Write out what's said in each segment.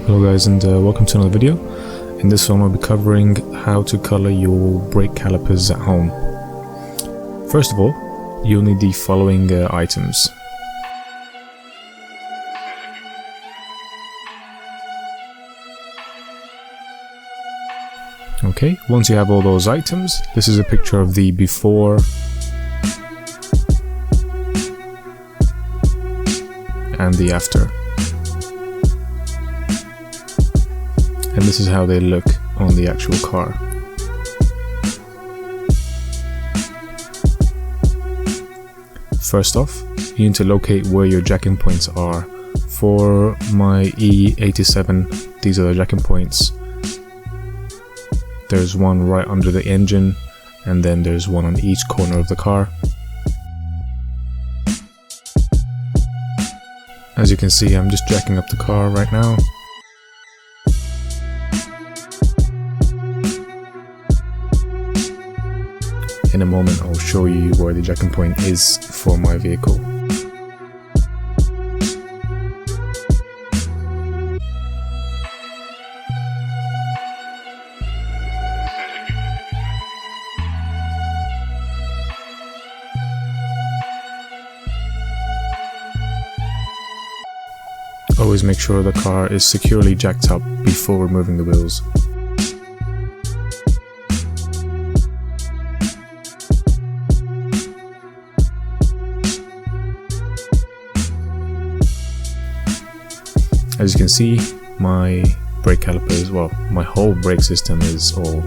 Hello guys, and welcome to another video. In this one I'll be covering how to color your brake calipers at home. First of all, you'll need the following items. Okay, once you have all those items, this is a picture of the before and the after. And this is how they look on the actual car. First off, you need to locate where your jacking points are. For my E87, these are the jacking points. There's one right under the engine, and then there's one on each corner of the car. As you can see, I'm just jacking up the car right now. In a moment I'll show you where the jacking point is for my vehicle. Always make sure the car is securely jacked up before removing the wheels. As you can see, my brake calipers, well, my whole brake system is all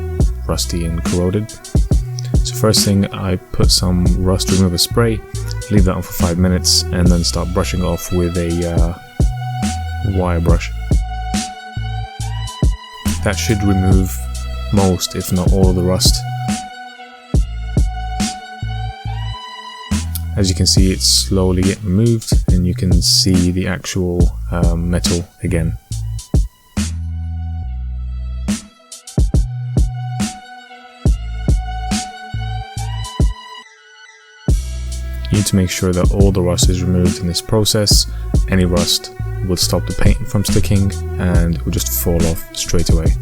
rusty and corroded. So first thing, I put some rust remover spray, leave that on for 5 minutes, and then start brushing off with a wire brush. That should remove most, if not all, of the rust. As you can see, it's slowly getting removed, and you can see the actual metal again. You need to make sure that all the rust is removed in this process. Any rust will stop the paint from sticking, and it will just fall off straight away.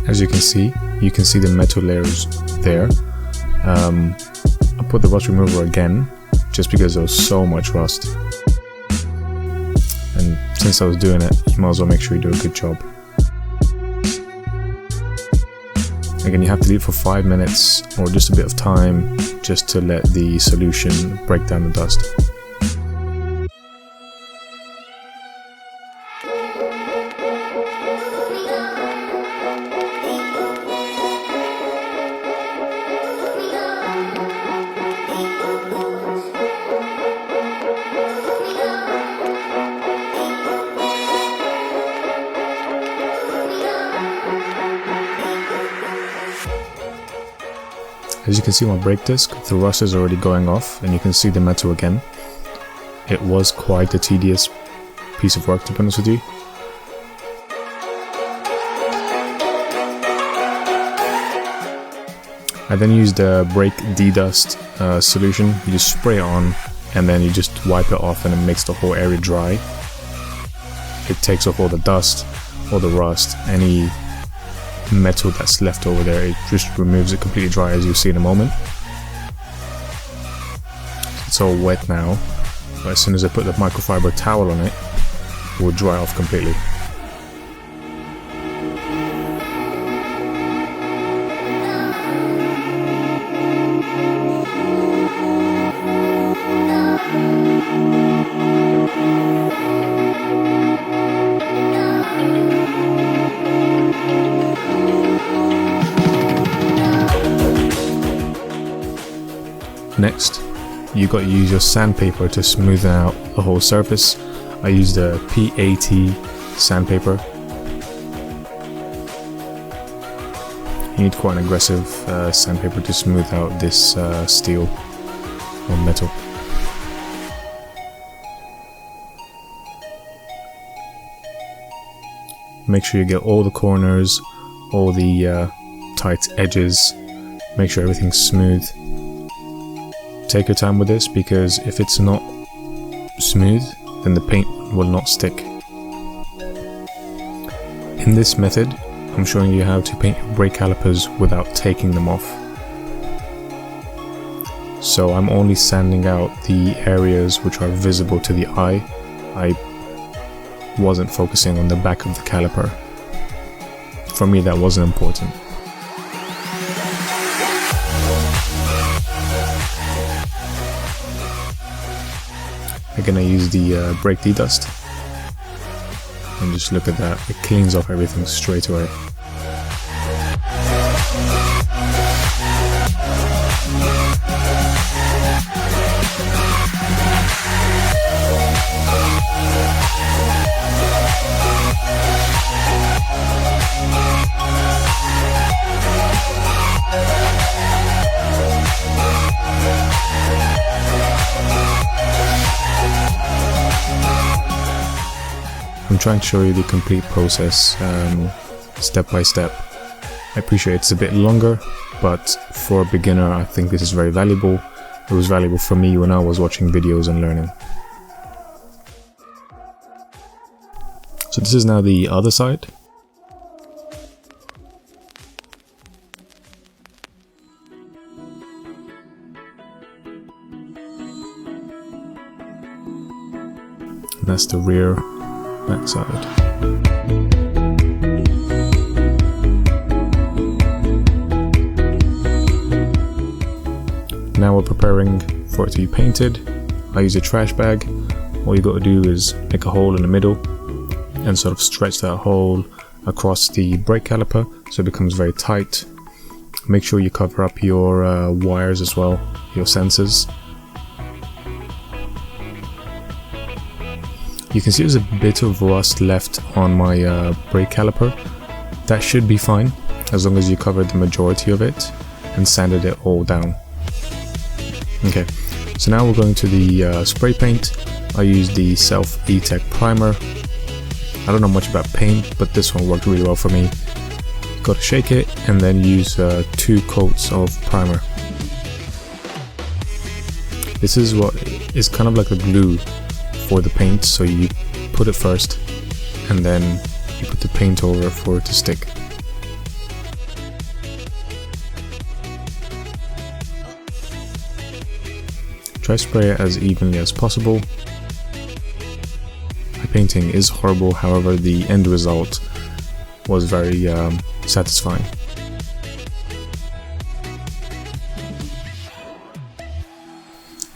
As you can see the metal layers there. I put the rust remover again, just because there was so much rust. And since I was doing it, you might as well make sure you do a good job. Again, you have to leave it for 5 minutes, or just a bit of time, just to let the solution break down the dust. As you can see on my brake disc, the rust is already going off, and you can see the metal again. It was quite a tedious piece of work, to be honest with you. I then used a brake D-dust solution. You just spray it on, and then you just wipe it off, and it makes the whole area dry. It takes off all the dust, all the rust, any metal that's left over there. It just removes it completely dry, as you'll see in a moment. It's all wet now, but as soon as I put the microfiber towel on it, it will dry off completely. Next, you got to use your sandpaper to smoothen out the whole surface. I used a PAT sandpaper. You need quite an aggressive sandpaper to smooth out this steel. or metal. Make sure you get all the corners, all the tight edges, make sure everything's smooth. Take your time with this, because if it's not smooth, then the paint will not stick. In this method, I'm showing you how to paint your brake calipers without taking them off. So I'm only sanding out the areas which are visible to the eye. I wasn't focusing on the back of the caliper. For me, that wasn't important. I'm gonna use the brake dust, and just look at that, it cleans off everything straight away. I'm trying to show you the complete process, step by step. I appreciate it's a bit longer, but for a beginner I think this is very valuable. It was valuable for me when I was watching videos and learning. So this is now the other side. And that's the rear back side. Now we're preparing for it to be painted. I use a trash bag. All you got to do is make a hole in the middle and sort of stretch that hole across the brake caliper so it becomes very tight. Make sure you cover up your wires as well, your sensors. You can see there's a bit of rust left on my brake caliper. That should be fine as long as you covered the majority of it and sanded it all down. Okay, so now we're going to the spray paint. I used the Self E-Tech primer. I don't know much about paint, but this one worked really well for me. Got to shake it and then use 2 coats of primer. This is what is kind of like a glue for the paint, so you put it first and then you put the paint over it for it to stick. Try spray it as evenly as possible. My painting is horrible, however the end result was very satisfying.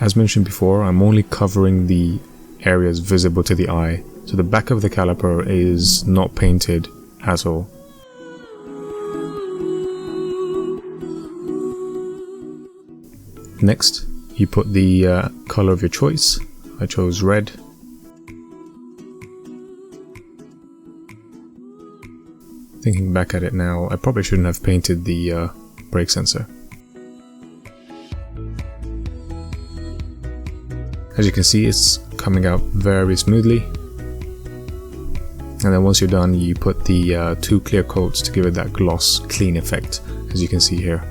As mentioned before, I'm only covering the areas visible to the eye, so the back of the caliper is not painted at all. Next, you put the color of your choice. I chose red. Thinking back at it now, I probably shouldn't have painted the brake sensor. As you can see, it's coming out very smoothly. And then once you're done, you put the 2 clear coats to give it that gloss, clean effect, as you can see here.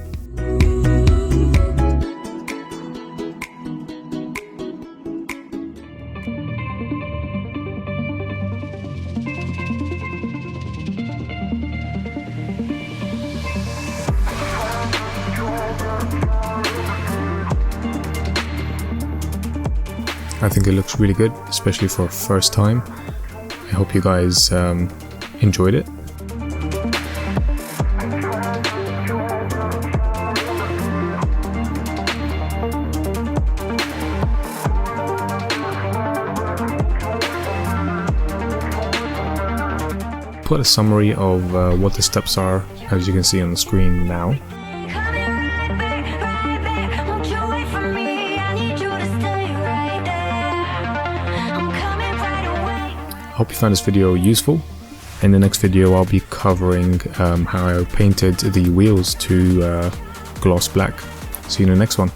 I think it looks really good, especially for a first time. I hope you guys enjoyed it. Put a summary of what the steps are, as you can see on the screen now. Hope you found this video useful. In the next video I'll be covering how I painted the wheels to gloss black. See you in the next one.